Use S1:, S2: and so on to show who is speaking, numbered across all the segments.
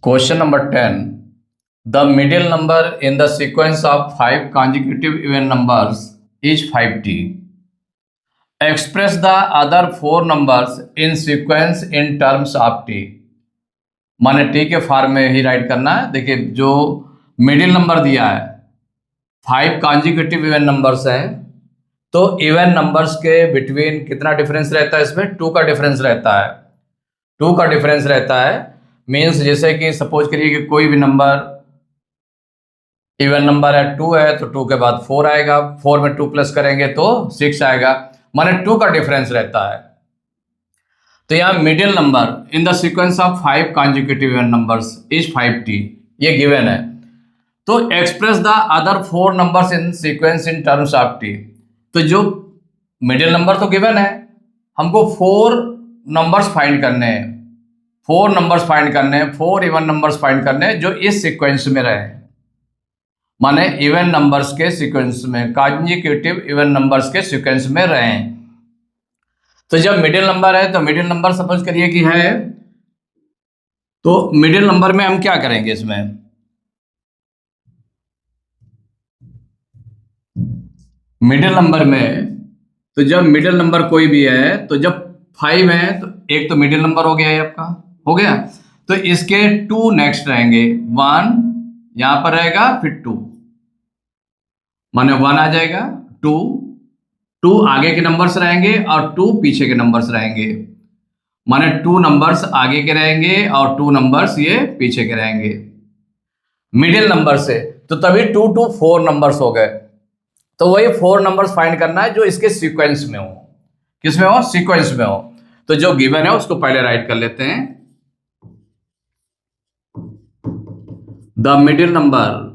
S1: Question number 10. The middle number in the sequence of 5 consecutive even numbers is 5t. Express the other 4 numbers in sequence in terms of t. माने T के form में ही right करना है। देखिए जो middle number दिया है 5 consecutive even numbers हैं, तो इवन नंबर्स के बिटवीन कितना डिफरेंस रहता है? इसमें 2 का डिफरेंस रहता है। 2 का डिफरेंस रहता है मीन्स जैसे कि सपोज करिए कि कोई भी नंबर इवन नंबर है 2 है तो 2 के बाद 4 आएगा, 4 में 2 प्लस करेंगे तो 6 आएगा, माने 2 का डिफरेंस रहता है। तो यहाँ middle number in the sequence of 5 consecutive even numbers is 5t, ये गिवन है। तो express the other 4 numbers in sequence in terms of t। तो जो मिडिल नंबर तो गिवन है, हमको 4 नंबर्स फाइंड करने हैं, 4 नंबर्स फाइंड करने हैं, 4 इवन नंबर्स फाइंड करने हैं जो इस सीक्वेंस में रहे, माने इवन नंबर्स के सीक्वेंस में, कॉन्जिक्यूटिव इवन नंबर्स के सीक्वेंस में रहे। तो जब मिडिल नंबर है तो मिडिल नंबर सपोज करिए कि है, तो मिडिल नंबर में हम क्या करेंगे? इसमें मिडिल नंबर में तो जब मिडिल नंबर कोई भी है तो जब 5 है तो एक तो मिडिल नंबर हो गया है आपका, हो गया। तो इसके 2 नेक्स्ट रहेंगे, 1 यहां पर रहेगा फिर 2, माने 1 आ जाएगा, 2 आगे के नंबर्स रहेंगे और 2 पीछे के नंबर्स रहेंगे, माने 2 नंबर्स आगे के रहेंगे और 2 नंबर्स ये पीछे के रहेंगे मिडिल नंबर से। तो तभी 2 to 4 नंबर्स हो गए। तो वही 4 नंबर्स फाइंड करना है जो इसके सीक्वेंस में हो। किसमें हो? सीक्वेंस में हो। तो जो गिवन है उसको पहले राइट कर लेते हैं। The middle number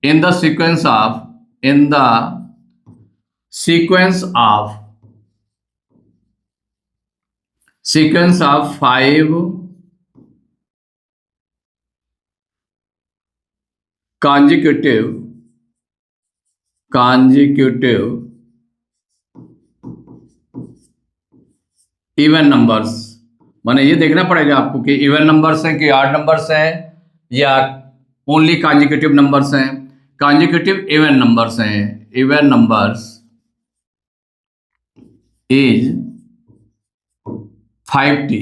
S1: in the sequence of 5 consecutive even numbers, माने ये देखना पड़ेगा आपको कि इवन नंबर्स हैं कि ऑड नंबर्स हैं या ओनली कॉन्जिक्यूटिव नंबर्स हैं। कॉन्जिक्यूटिव इवन नंबर्स हैं, इवन नंबर्स इज 5t।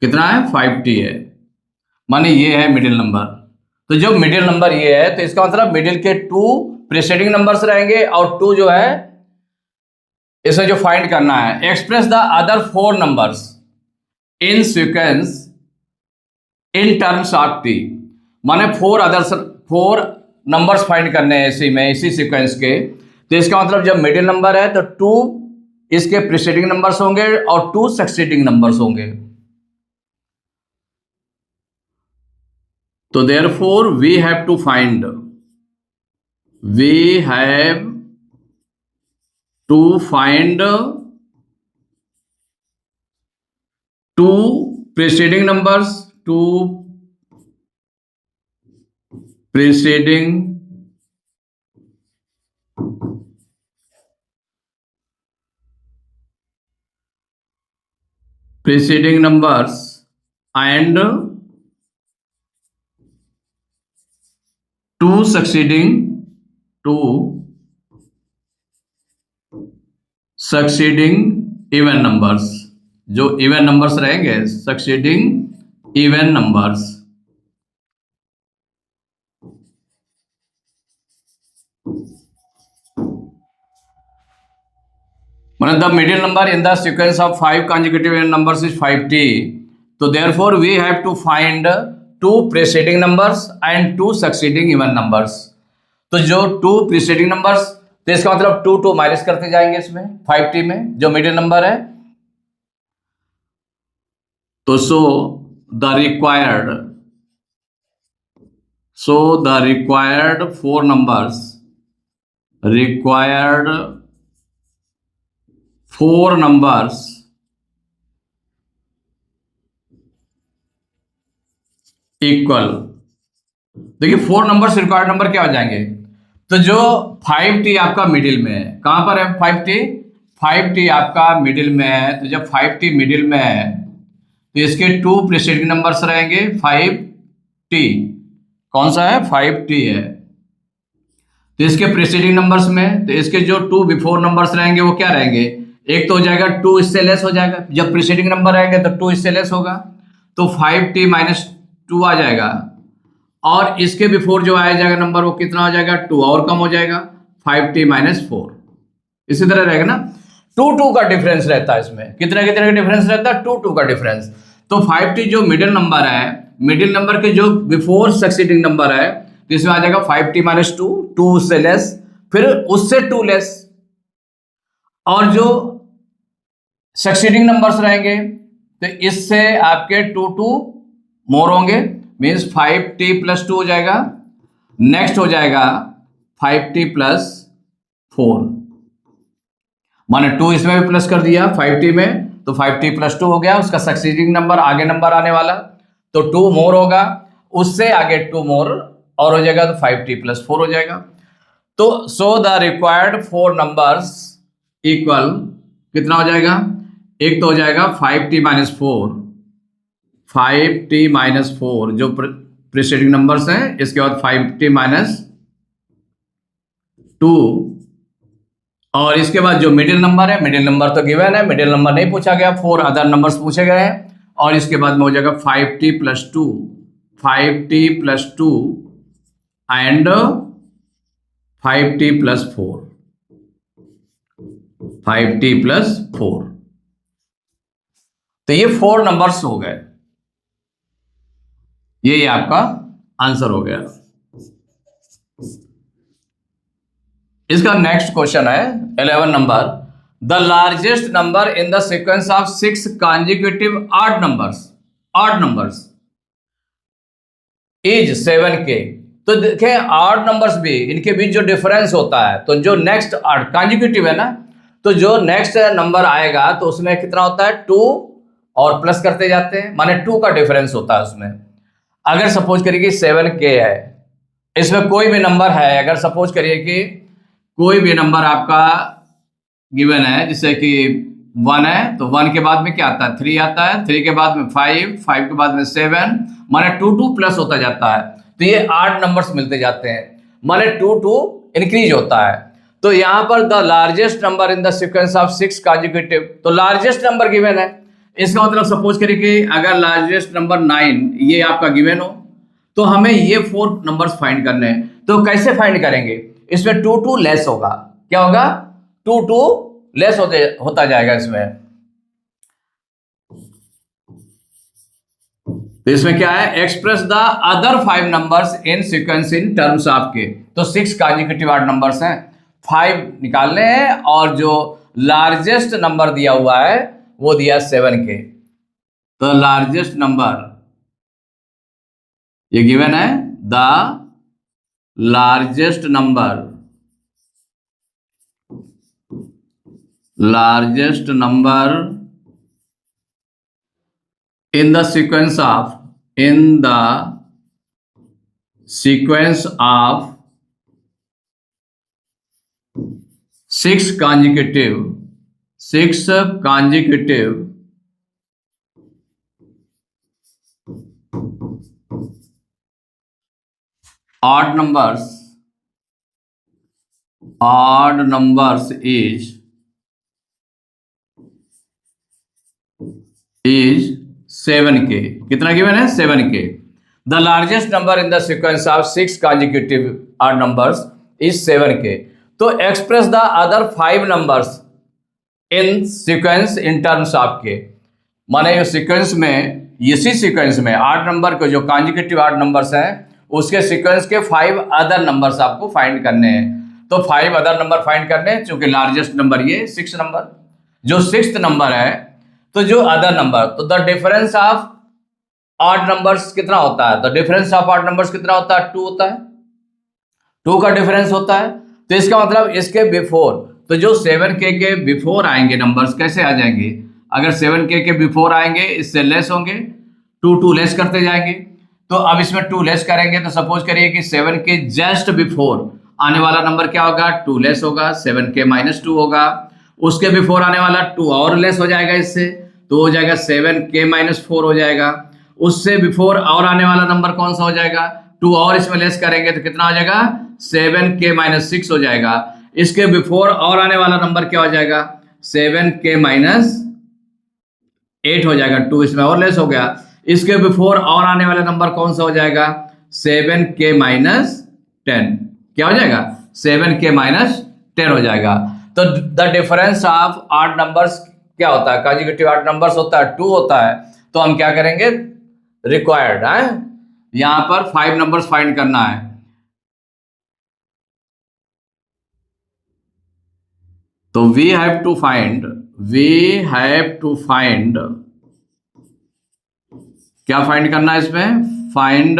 S1: कितना है? 5t है, माने ये है मिडिल नंबर। तो जो मिडिल नंबर ये है तो इसका मतलब मिडिल के 2 प्रीसीडिंग नंबर्स रहेंगे और 2 जो है इसे जो फाइंड करना है। Express the other 4 numbers in sequence in terms of t, माने 4 नंबर्स फाइंड करने हैं इसी में, इसी सीक्वेंस के। तो इसका मतलब जब मिडिल नंबर है तो 2 इसके प्रीसीडिंग नंबर्स होंगे और 2 सक्सीडिंग नंबर्स होंगे। तो therefore we have to find two preceding numbers, 2 preceding numbers and 2 succeeding even numbers, जो इवन नंबर्स रहेंगे succeeding even numbers. The middle number in the sequence of 5 consecutive even numbers is 5t। तो therefore we have to find 2 preceding numbers and 2 succeeding even numbers। तो जो 2 preceding numbers, तो इसका मतलब 2 minus करते जाएंगे इसमें 5t में जो मिडिल नंबर है। तो so the required 4 numbers, required 4 numbers equal, देखिए 4 नंबर्स रिक्वायर्ड नंबर क्या हो जाएंगे? तो जो 5t आपका मिडिल में है, कहां पर है 5t? 5t आपका मिडिल में है, तो जब 5t मिडिल में है तो इसके 2 प्रीसीडिंग नंबर्स रहेंगे 5t। कौन सा है? 5t है। तो इसके प्रीसीडिंग नंबर्स में, तो इसके जो 2 बिफोर नंबर्स रहेंगे वो क्या रहेंगे? एक तो हो जाएगा 2 इससे लेस हो जाएगा, जब प्रीसीडिंग नंबर रहेंगे तो 2 इससे लेस होगा, तो 5t माइनस 2 आ जाएगा। और इसके बिफोर जो आ जाएगा नंबर वो कितना हो जाएगा? 2 और कम हो जाएगा, 5t माइनस 4। इसी तरह रहेगा ना, 2 का डिफरेंस रहता है इसमें। कितना कितना का डिफरेंस रहता है? 2 का डिफरेंस। तो 5t जो मिडिल नंबर है, मिडिल नंबर के जो बिफोर सक्सीडिंग नंबर है, तो इसमें आ जाएगा 5t माइनस 2, 2 उससे लेस, फिर उससे 2 लेस, और जो सक्सीडिंग नंबर्स रहेंगे तो इससे आपके 2 मोर होंगे, मीन्स 5t प्लस 2 हो जाएगा। नेक्स्ट हो जाएगा 5t प्लस 4, माने 2 इसमें भी प्लस कर दिया 5t में, तो 5t प्लस 2 हो गया, उसका सक्सीडिंग नंबर आगे नंबर आने वाला, तो 2 मोर होगा, उससे आगे 2 मोर और हो जाएगा, तो 5t प्लस 4 हो जाएगा। तो so the required 4 numbers equal कितना हो जाएगा? एक तो हो जाएगा 5t माइनस 4, 5t माइनस 4 जो प्रीसीडिंग नंबर्स हैं, इसके बाद 5t माइनस 2, और इसके बाद जो मिडिल नंबर है, मिडिल नंबर तो गिवन है, मिडिल नंबर नहीं पूछा गया, 4 अदर नंबर्स पूछे गए हैं, और इसके बाद में हो जाएगा 5t plus 2, 5t plus 2 and 5t plus 4, 5t plus 4। तो ये 4 नंबर्स हो गए, ये आपका आंसर हो गया। इसका नेक्स्ट क्वेश्चन है 11 number, the largest number in the sequence of 6 consecutive odd numbers is 7k। तो देखें ऑड नंबर्स भी, इनके बीच जो डिफरेंस होता है, तो जो नेक्स्ट ऑड कॉन्जिक्यूटिव है ना, तो जो नेक्स्ट नंबर आएगा तो उसमें कितना होता है? 2 और प्लस करते जाते हैं, माने 2 का डिफरेंस होता है उसमें। अगर सपोज करिए कि 7k है, इसमें कोई भी नंबर है, अगर सपोज करिए कि कोई भी नंबर आपका गिवन है, जैसे कि 1 है, तो 1 के बाद में क्या आता है? 3 आता है, 3 के बाद में 5, 5 के बाद में 7, माने 2 प्लस होता जाता है, तो ये 8 नंबर्स मिलते जाते हैं, माने 2 इंक्रीज होता है। तो यहाँ पर the largest number in the sequence of 6 consecutive, तो लार्जेस्ट नंबर गिवन है, इसका मतलब सपोज करिए कि अगर लार्जेस्ट नंबर 9 ये आपका गिवन हो, तो हमें ये 4 नंबर्स फाइंड करने हैं। तो कैसे फाइंड करेंगे? इसमें 2 लेस होगा, क्या होगा? 2 लेस होता जाएगा इसमें। तो इसमें क्या है? Express the other 5 numbers in sequence in terms of के। तो 6 कॉन्जिक्यूटिव ऑड नंबर्स हैं, 5 निकालने हैं, और जो लार्जेस्ट नंबर दिया हुआ है वो दिया 7k। तो लार्जेस्ट नंबर ये गिवन है, the largest number in the sequence of 6 consecutive odd numbers is 7k। कितना गिवन है? 7k। The largest number in the sequence of 6 consecutive odd numbers is 7k। तो express the other 5 numbers in sequence in terms of के, माने ये sequence में, इसी sequence में 8 number के जो कॉन्जिक्यूटिव ऑड नंबर्स हैं उसके सीक्वेंस के 5 अदर नंबर्स आपको फाइंड करने हैं। तो 5 अदर नंबर फाइंड करने हैं, चूंकि लार्जेस्ट नंबर ये 6 नंबर, जो 6th नंबर है, तो जो अदर नंबर, तो the difference of odd numbers कितना होता है? तो डिफरेंस ऑफ ऑड नंबर्स कितना होता है? 2 होता है, 2 का डिफरेंस होता है। तो इसका मतलब इसके बिफोर, तो जो 7k के बिफोर आएंगे नंबर्स कैसे आ जाएंगे? अगर 7k के बिफोर आएंगे इससे लेस होंगे, 2 लेस करते जाएंगे, तो अब इसमें 2 लेस करेंगे तो सपोज करिए कि 7 के जस्ट बिफोर आने वाला नंबर क्या होगा, 2 लेस होगा, 7 के -2 होगा। उसके बिफोर आने वाला 2 और लेस हो जाएगा इससे, तो हो जाएगा 7 के -4 हो जाएगा। उससे बिफोर और आने वाला नंबर कौन सा हो जाएगा, 2 और इसमें लेस करेंगे तो कितना हो जाएगा, 7 के -6 हो जाएगा। इसके बिफोर और आने वाला नंबर क्या हो जाएगा, 7 के -8 हो जाएगा, 2 इसमें और लेस हो गया। इसके बिफोर और आने वाला नंबर कौन सा हो जाएगा, 7 के -10, क्या हो जाएगा, 7 के -10 हो जाएगा। तो the difference of odd numbers क्या होता है, कंसेक्यूटिव ऑड नंबर्स होता है 2 होता है। तो हम क्या करेंगे, रिक्वायर्ड है यहां पर 5 नंबर्स फाइंड करना है। तो वी हैव टू फाइंड, क्या फाइंड करना है इसमें, find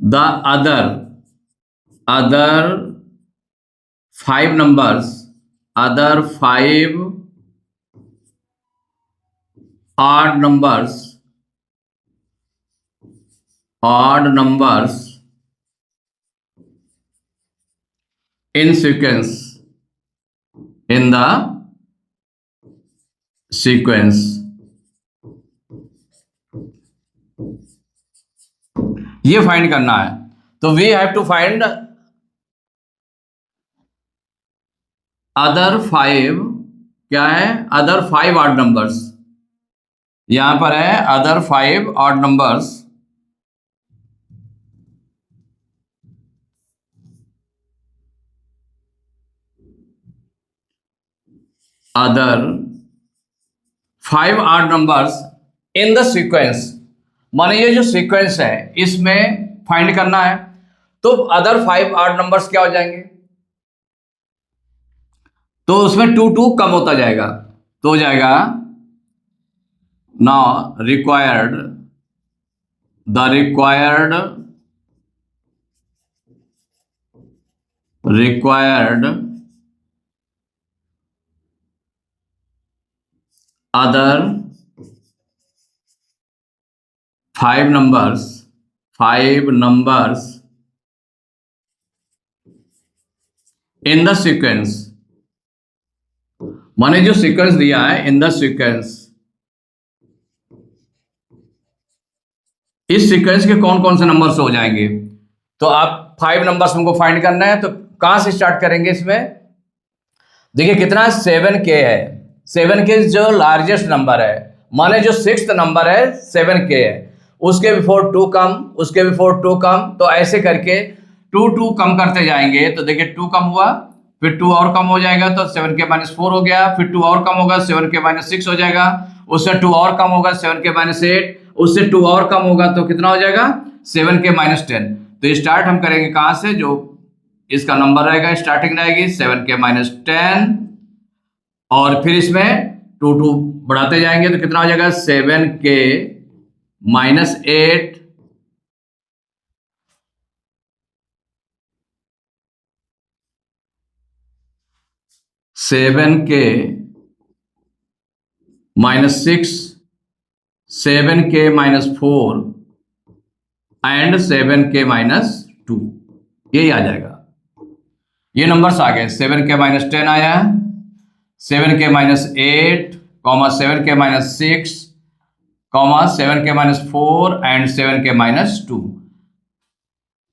S1: the other 5 numbers, other 5 odd numbers in sequence, in the sequence। ये फाइंड करना है। तो we have to find other 5, क्या है, अदर 5 ऑड नंबर्स। यहां पर है other 5 odd numbers other 5 odd numbers in the sequence, माने ये जो सीक्वेंस है इसमें फाइंड करना है। तो अदर 5 ऑड नंबर्स क्या हो जाएंगे, तो उसमें 2 2 कम होता जाएगा, तो हो जाएगा now required, the required other 5 numbers in the sequence, माने जो सीक्वेंस दिया है इन द सीक्वेंस, इस सीक्वेंस के कौन कौन से नंबर्स हो जाएंगे। तो आप 5 नंबर्स हमको फाइंड करना है, तो कहां से स्टार्ट करेंगे इसमें, देखिए कितना 7K है, 7K जो लार्जेस्ट नंबर है, माने जो 6th नंबर है 7K है, उसके बिफोर 2 कम, उसके बिफोर 2 कम, तो ऐसे करके 2 2 कम करते जाएंगे। तो देखिए 2 कम हुआ, फिर 2 और कम हो जाएगा तो 7 के -4 हो गया, फिर 2 और कम होगा 7 के -6 हो जाएगा, उससे 2 और कम होगा 7 के -8, उससे 2 और कम होगा तो कितना हो जाएगा 7 के -10। तो स्टार्ट हम करेंगे कहां से, जो इसका नंबर रहेगा स्टार्टिंग रहेगी 7 के -10, और फिर इसमें 2 2 बढ़ाते जाएंगे तो कितना हो जाएगा 7 के -8, 7 के -6, 7 के -4 एंड 7 के -2, यही आ जाएगा। ये नंबर्स आ गए, 7 के -10 आया, 7 के -8, 7 के -6, 7 के -4 एंड 7 के -2।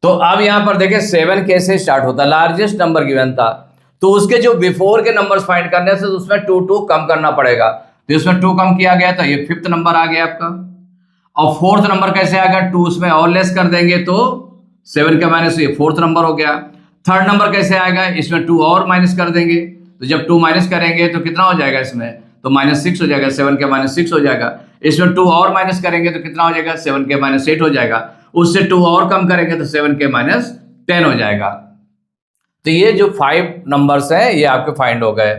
S1: तो अब यहां पर देखें 7 कैसे स्टार्ट होता है, लार्जेस्ट नंबर गिवन था, तो उसके जो बिफोर के नंबर्स फाइंड करने से उसमें 2 2 कम करना पड़ेगा। तो इसमें 2 कम किया गया तो ये 5th नंबर आ गया आपका। और 4th नंबर कैसे आएगा, 2 उसमें और लेस कर देंगे तो 7 के माइनस, ये 4th नंबर हो गया। 3rd नंबर कैसे आएगा, इसमें 2 और माइनस कर देंगे, तो जब 2 माइनस करेंगे तो कितना हो जाएगा इसमें, तो -6 हो जाएगा, 7 के -6 हो जाएगा। इसमें 2 और माइनस करेंगे तो कितना हो जाएगा 7 के -8 हो जाएगा, उससे 2 और कम करेंगे तो 7 के -10 हो जाएगा। तो ये जो 5 नंबर्स हैं ये आपके फाइंड हो गए।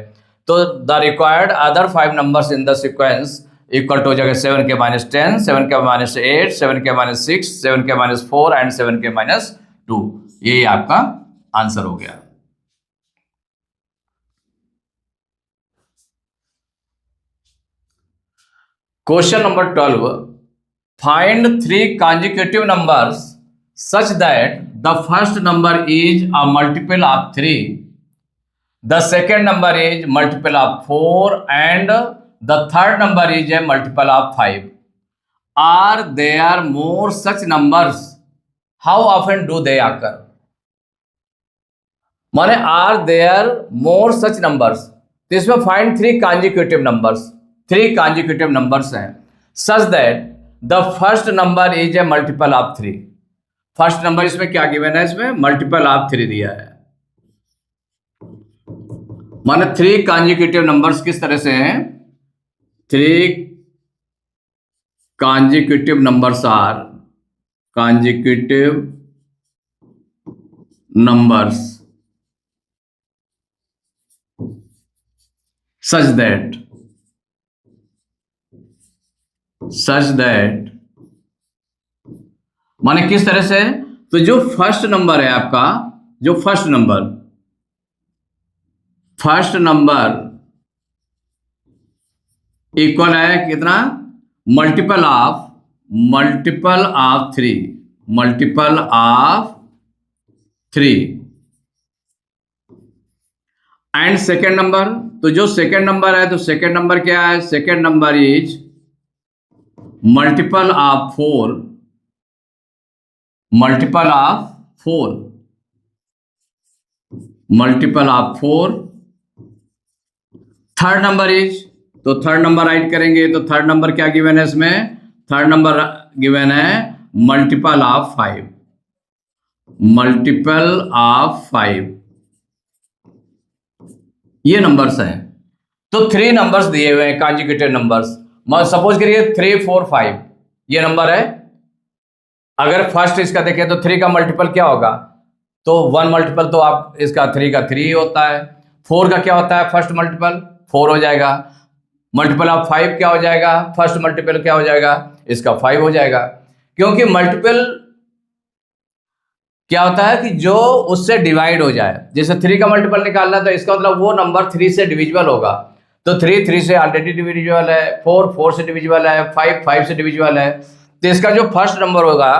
S1: तो the required other 5 numbers in the sequence equal to हो जाएगा 7 के -10, 7 के -8, 7 के -6, 7 के -4 एंड 7 के -2। यही आपका आंसर हो गया। Question number 12, find 3 consecutive numbers such that the first number is a multiple of 3, the second number is multiple of 4, and the third number is a multiple of 5. Are there more such numbers? How often do they occur? माने are there more such numbers, तो इसमें find 3 consecutive numbers, 3 consecutive numbers हैं such that the first number is a multiple of 3. First number इसमें क्या given है, इसमें multiple of 3 दिया है. माने 3 consecutive नंबर्स किस तरह से हैं, 3 consecutive numbers are consecutive numbers such that माने किस तरह से, तो जो फर्स्ट नंबर है आपका, जो फर्स्ट नंबर इक्वल है कितना, multiple of 3 and second number, तो जो सेकेंड नंबर है, तो सेकेंड नंबर क्या है, second number is multiple of 4, multiple of 4. Third number is, तो थर्ड नंबर राइट करेंगे, तो थर्ड नंबर क्या गिवन है इसमें, थर्ड नंबर गिवन है मल्टीपल ऑफ 5, मल्टीपल ऑफ 5. ये नंबर्स हैं. तो 3 नंबर्स दिए हुए हैं कॉन्जिक्यूटिव नंबर्स. सपोज करिए 3, 4, 5 ये नंबर है. अगर फर्स्ट इसका देखें तो 3 का मल्टीपल क्या होगा, तो 1 मल्टीपल तो आप इसका 3 का 3 होता है. 4 का क्या होता है, फर्स्ट मल्टीपल 4 हो जाएगा. मल्टीपल ऑफ 5 क्या हो जाएगा, फर्स्ट मल्टीपल क्या हो जाएगा, इसका 5 हो जाएगा. क्योंकि मल्टीपल क्या होता है कि जो उससे डिवाइड हो जाए, जैसे 3 का मल्टीपल निकालना, तो इसका मतलब वो नंबर 3 से डिविजिबल होगा. तो 3 से ऑलरेडी डिविजिबल है, 4 से डिविजिबल है, 5 से डिविजिबल है. तो इसका जो फर्स्ट नंबर होगा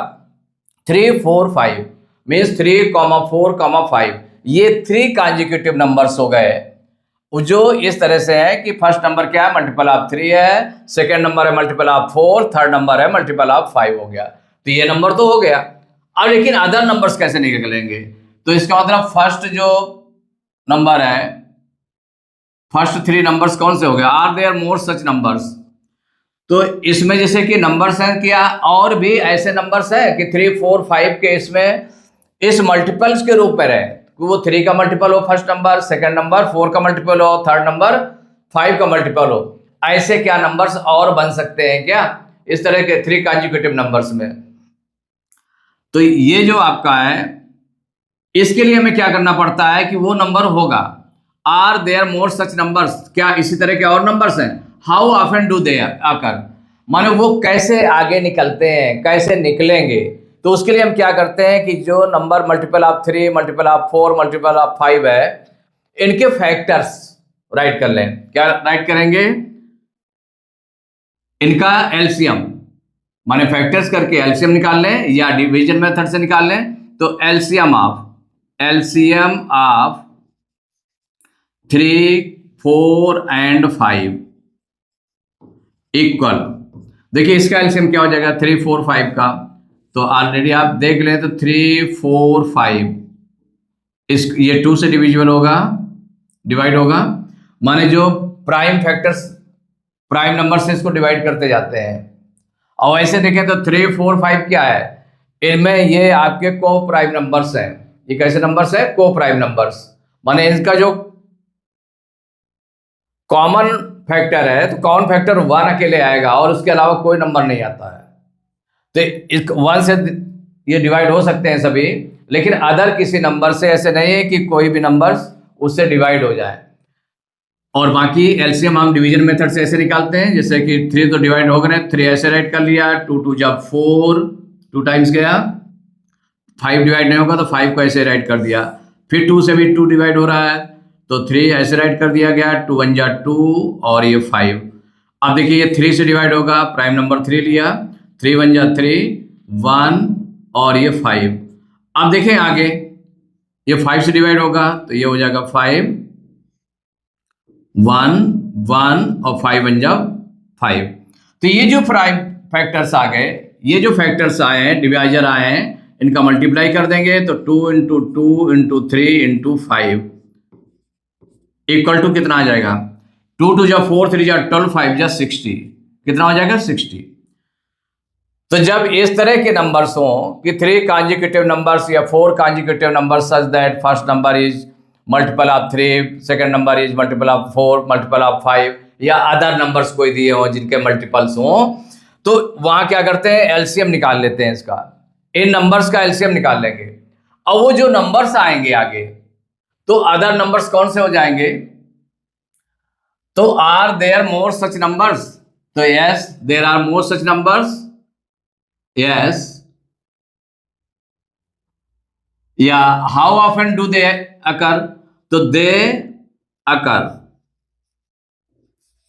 S1: 3, 4, 5 मीन्स 3, 4, 5 ये 3 consecutive नंबर्स हो गए, जो इस तरह से है कि फर्स्ट नंबर क्या है, मल्टीपल ऑफ 3 है, सेकेंड नंबर है मल्टीपल ऑफ 4, थर्ड नंबर है मल्टीपल ऑफ 5 हो गया. तो ये नंबर तो हो गया. अब लेकिन अदर नंबर्स कैसे निकलेंगे, तो इसका मतलब फर्स्ट जो नंबर है, फर्स्ट 3 नंबर्स कौन से हो गए, are there more such numbers. तो इसमें जैसे कि नंबर्स हैं, क्या और भी ऐसे नंबर्स हैं कि 3, 4, 5 के इसमें इस मल्टीपल्स के रूप में रहे, वो 3 का मल्टीपल हो फर्स्ट नंबर, सेकंड नंबर 4 का मल्टीपल हो, थर्ड नंबर 5 का मल्टीपल हो. ऐसे क्या नंबर्स और बन सकते हैं क्या, इस तरह के 3 consecutive नंबर्स में. तो ये जो आपका है, इसके लिए हमें क्या करना पड़ता है कि वो नंबर होगा. Are there more such numbers, क्या इसी तरह के और नंबर्स हैं. हाउ ऑफन डू दे आकर, माने वो कैसे आगे निकलते हैं, कैसे निकलेंगे. तो उसके लिए हम क्या करते हैं कि जो number multiple of 3, multiple of 4, multiple of 5 है, इनके फैक्टर्स राइट कर लें. क्या राइट करेंगे, इनका एलसीएम, माने फैक्टर्स करके एलसीएम निकाल लें या डिवीजन मेथड से निकाल लें. तो एलसीएम ऑफ 3, 4 एंड 5 इक्वल, देखिए इसका एलसीएम क्या हो जाएगा 3, 4, 5 का. तो ऑलरेडी आप देख लें, तो 3, 4, 5 इस ये 2 से डिविजिबल होगा, डिवाइड होगा. माने जो प्राइम फैक्टर्स, प्राइम नंबर से इसको डिवाइड करते जाते हैं. और ऐसे देखें तो 3, 4, 5 क्या है, इनमें ये आपके को प्राइम नंबर्स हैं. ये कैसे नंबर्स है, को प्राइम नंबर्स. माने इसका जो कॉमन फैक्टर है, तो कॉमन फैक्टर 1 अकेले आएगा और उसके अलावा कोई नंबर नहीं आता है. तो इस 1 से ये डिवाइड हो सकते हैं सभी, लेकिन अदर किसी नंबर से ऐसे नहीं है कि कोई भी नंबर्स उससे डिवाइड हो जाए. और बाकी एलसीएम हम डिवीजन मेथड से ऐसे निकालते हैं, जैसे कि 3 तो डिवाइड हो गए, 3 ऐसे राइट कर लिया, 2 2 जब 4, 2 टाइम्स गया, 5 डिवाइड नहीं होगा तो 5 को ऐसे राइट कर दिया. फिर 2 से भी 2 डिवाइड हो रहा है, तो 3 ऐसे राइट कर दिया गया, 2 1 जा 2 और ये 5. अब देखिए ये 3 से डिवाइड होगा, प्राइम नंबर 3 लिया, 3 1 जा 3, 1 और ये 5। अब देखें आगे, ये 5 से डिवाइड होगा तो ये हो जाएगा 5, 1 1 और 5 1 जा 5। तो ये जो फैक्टर्स आ गए, ये जो फैक्टर्स आए हैं, डिवाइजर आए हैं, इनका मल्टीप्लाई कर देंगे तो 2 into 2 into 3 into 5 equal to कितना आ जाएगा? 2 2 जा 4, 3 जा 12, 5 जा 60। कितना हो जाएगा? 60। तो जब इस तरह के नंबर्स हों कि 3 कॉन्जिक्यूटिव नंबर्स या 4 consecutive numbers such that first number is multiple of 3, second number is multiple of 4, multiple of 5 या अदर नंबर्स कोई दिए हों जिनके मल्टीपल्स हों, तो वहां क्या करते हैं? एलसीएम निकाल लेते हैं इसका, इन नंबर्स का एलसीएम निकाल लेंगे। अब वो जो नंबर्स आएंगे आगे, तो अदर नंबर्स कौन से हो जाएंगे? तो are there more such numbers? तो yes, there are more such numbers. Yes, या how often do they occur? तो दे अकर,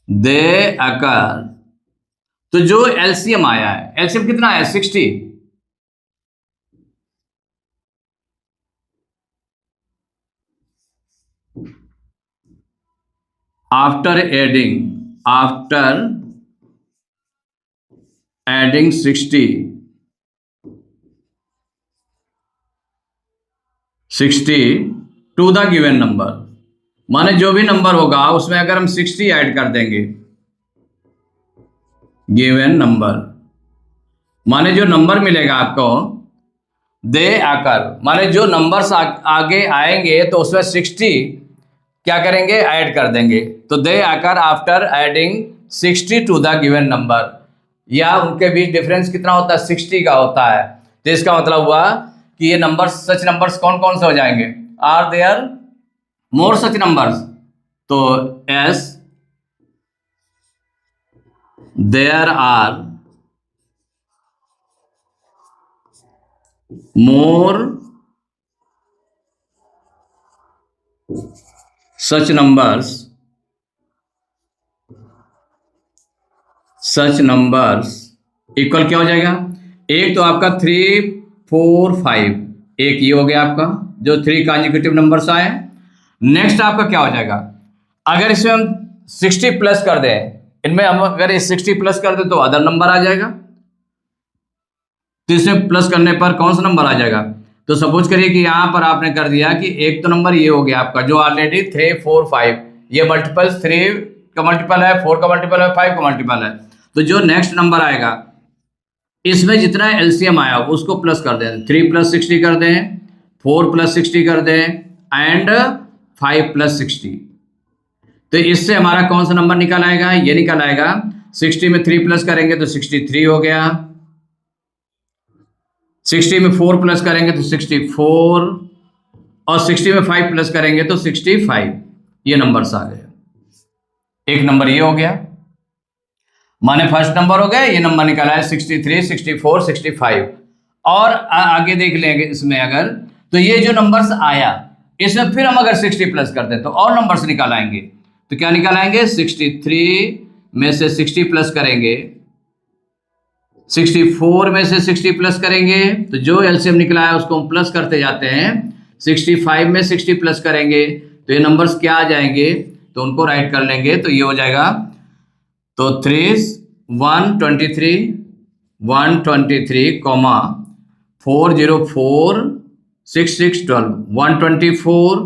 S1: दे अकर। तो जो एलसीएम आया है, एलसीएम कितना है? 60। After adding 60 to the given number, माने जो भी नंबर होगा उसमें अगर हम 60 ऐड कर देंगे, गिवन नंबर माने जो नंबर मिलेगा आपको, दे आकर माने जो नंबर्स आगे आएंगे तो उसमें 60 क्या करेंगे? ऐड कर देंगे। तो they occur after adding 60 to the given number, या उनके बीच डिफरेंस कितना होता है? 60 का होता है। तो इसका मतलब हुआ कि ये नंबर्स, सच नंबर्स कौन कौन से हो जाएंगे? Are there more such numbers? तो yes, there are more such numbers equal क्या हो जाएगा? एक तो आपका 3 4 5, एक ये हो गया आपका जो 3 कॉन्जिक्यूटिव नंबर्स आए। नेक्स्ट आपका क्या हो जाएगा? अगर इसमें हम 60 प्लस कर दें, इनमें हम अगर ये 60 प्लस कर दें तो अदर नंबर आ जाएगा। तो इसमें प्लस करने पर कौन सा नंबर आ जाएगा? तो सपोज करिए कि यहां पर आपने कर दिया कि एक तो नंबर ये हो गया आपका जो ऑलरेडी 3 4 5, ये मल्टीपल 3 का मल्टीपल है, 4 का मल्टीपल है, 5 का मल्टीपल है। तो जो नेक्स्ट नंबर आएगा इसमें जितना एलसीएम आया उसको प्लस कर दें, 3 प्लस 60 कर दें, 4 प्लस 60 कर दें एंड 5 प्लस 60। तो इससे हमारा कौन सा नंबर निकल आएगा? ये निकल आएगा 60 में 3 प्लस करेंगे तो 63 हो गया, 60 में 4 प्लस करेंगे तो 64 और 60 में 5 प्लस करेंगे तो 65। ये नंबर्स आ गए। एक नंबर ये हो गया, माने फर्स्ट नंबर हो गया, ये नंबर निकला है 63 64 65। और आगे देख लेंगे इसमें अगर, तो ये जो नंबर्स आया इसमें फिर हम अगर 60 प्लस कर दें तो और नंबर्स निकाल आएंगे। तो क्या निकाल आएंगे? 63 में से 60 प्लस करेंगे, 64 में से 60 प्लस करेंगे, तो जो एलसीएम निकला है उसको हम प्लस करते जाते हैं। 65 में 60 प्लस करेंगे तो ये नंबर्स क्या आ जाएंगे? तो उनको राइट कर लेंगे तो ये हो जाएगा, तो 3 123 123 कॉमा 404 66 12 124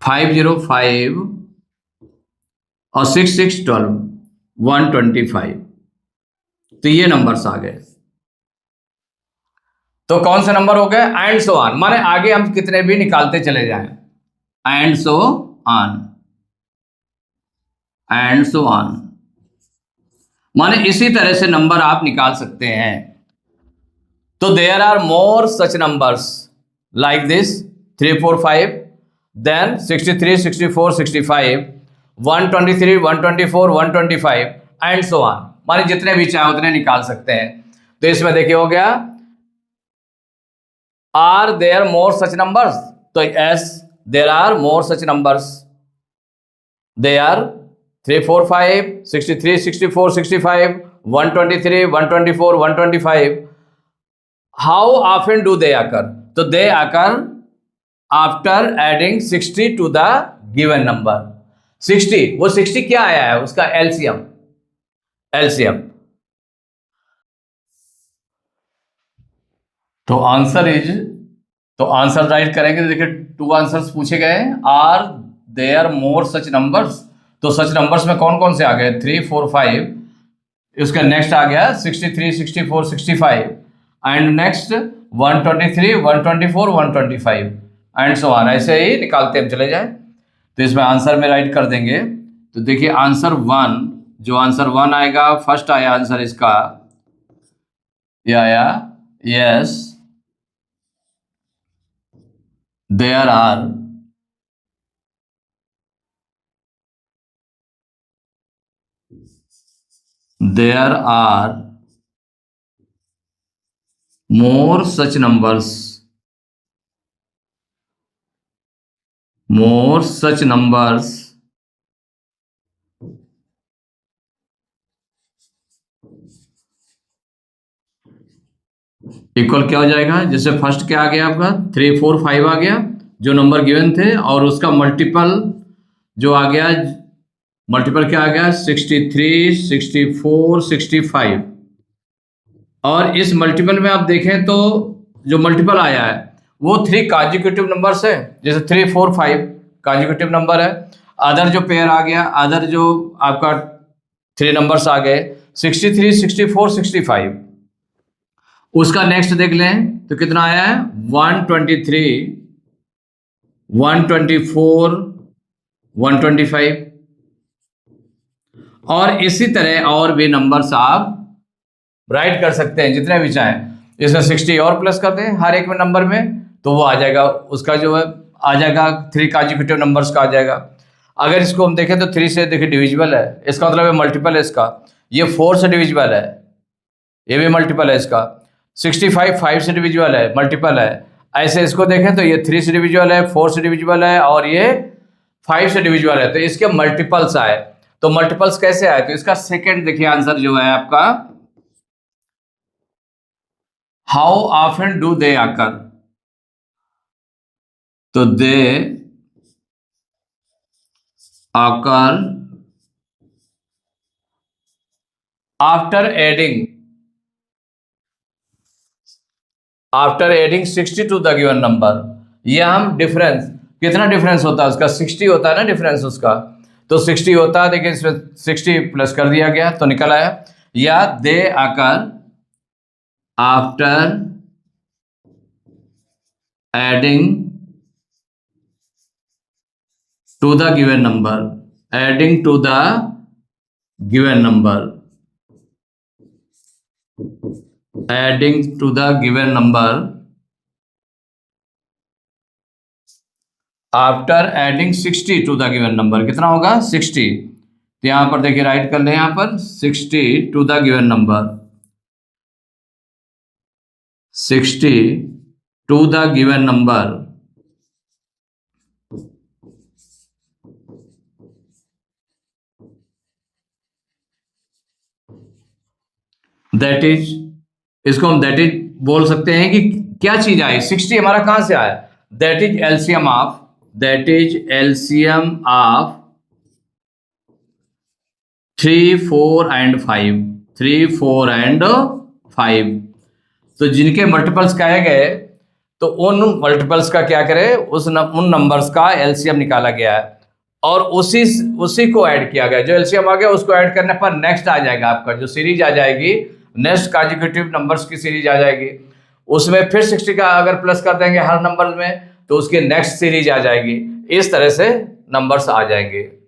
S1: 505 और 66 12 125। तो ये नंबर्स आ गए। तो कौन से नंबर हो गए? एंड सो ऑन, माने आगे हम कितने भी निकालते चले जाएं, and so on, and so on, माने इसी तरह से नंबर आप निकाल सकते हैं। तो there are more such numbers like this 3 4 5, then 63 64 65 123 124 125 and so on, माने जितने भी चाहे उतने निकाल सकते हैं। तो इसमें देखिए हो गया, are there more such numbers? तो yes, there are more such numbers, they are 3 4 5 63 64 65 123, 124, 125, how often do they occur? तो they occur after adding 60 to the given number. 60, वो 60 क्या आया है? उसका एलसीएम। एलसीएम तो आंसर इज, तो आंसर राइट करेंगे तो देखिए 2 आंसर्स पूछे गए। Are there more such numbers? तो सच नंबर्स में कौन कौन से आ गए? 3, 4, 5। उसका नेक्स्ट आ गया 63, 64, 65 and next 123, 124, 125 and so on. ऐसे ही निकालते हम चले जाए। तो इसमें आंसर में राइट कर देंगे। तो देखिए आंसर 1, जो आंसर 1 आएगा, फर्स्ट आया आंसर इसका, ये आया yes there are more such numbers, more such numbers equal क्या हो जाएगा? जैसे फर्स्ट क्या आ गया आपका 3, 4, 5 आ गया जो नंबर गिवन थे, और उसका मल्टीपल जो आ गया, मल्टीपल क्या आ गया? 63, 64, 65। और इस मल्टीपल में आप देखें तो जो मल्टीपल आया है वो 3 कॉन्जिक्यूटिव नंबर्स है। जैसे 3, 4, 5 कॉन्जिक्यूटिव नंबर है। अदर जो पेयर आ गया, अदर जो आपका 3 नंबर्स आ गए 63, 64, 65। उसका नेक्स्ट देख लें तो कितना आया है? 123, 124, 125। और इसी तरह और भी नंबर्स आप राइट कर सकते हैं जितने भी चाहें। इसमें 60 और प्लस कर दें हर एक में नंबर में, तो वो आ जाएगा, उसका जो है आ जाएगा 3 कॉन्जिक्यूटिव नंबर्स का आ जाएगा। अगर इसको हम देखें तो 3 से देखिए डिविजिबल है, इसका मतलब है मल्टीपल है इसका। ये 4 से डिविजिबल है, ये भी मल्टीपल है इसका। 65 5 से डिविजिबल है, मल्टीपल है। ऐसे इसको देखें तो ये 3 से डिविजिबल है, 4 से डिविजिबल है और ये 5 से डिविजिबल है। तो इसके मल्टीपल्स आए। तो मल्टीपल्स कैसे आए? तो इसका सेकेंड देखिए आंसर जो है आपका, how often do they occur? तो they occur after adding 60 to the given number. ये हम डिफरेंस, कितना डिफरेंस होता है उसका? 60 होता है ना डिफरेंस उसका। तो 60 होता है, देखिए इसमें 60 प्लस कर दिया गया तो निकल आया। या they occur after adding to the given number, adding to the given number, adding to the given number after adding 60 to the given number. कितना होगा? 60। तो यहां पर देखिए राइट कर ले, यहां पर 60 to the given number, 60 to the given number that is, इसको हम दैट इज बोल सकते हैं कि क्या चीज आई? 60 हमारा कहां से आया? That is LCM of, that is LCM of 3, 4 and 5, 3, 4 and 5। तो जिनके मल्टीपल्स कहे गए तो उन मल्टीपल्स का क्या करें, उन नंबर्स का एलसीएम निकाला गया है और उसी को ऐड किया गया। जो एलसीएम आ गया उसको ऐड करने पर नेक्स्ट आ जाएगा आपका जो सीरीज आ जाएगी, नेक्स्ट कॉन्जिक्यूटिव नंबर्स की सीरीज आ जाएगी। उसमें फिर 60 का अगर प्लस कर देंगे हर नंबर में तो उसकी नेक्स्ट सीरीज आ जाएगी। इस तरह से नंबर्स आ जाएंगे।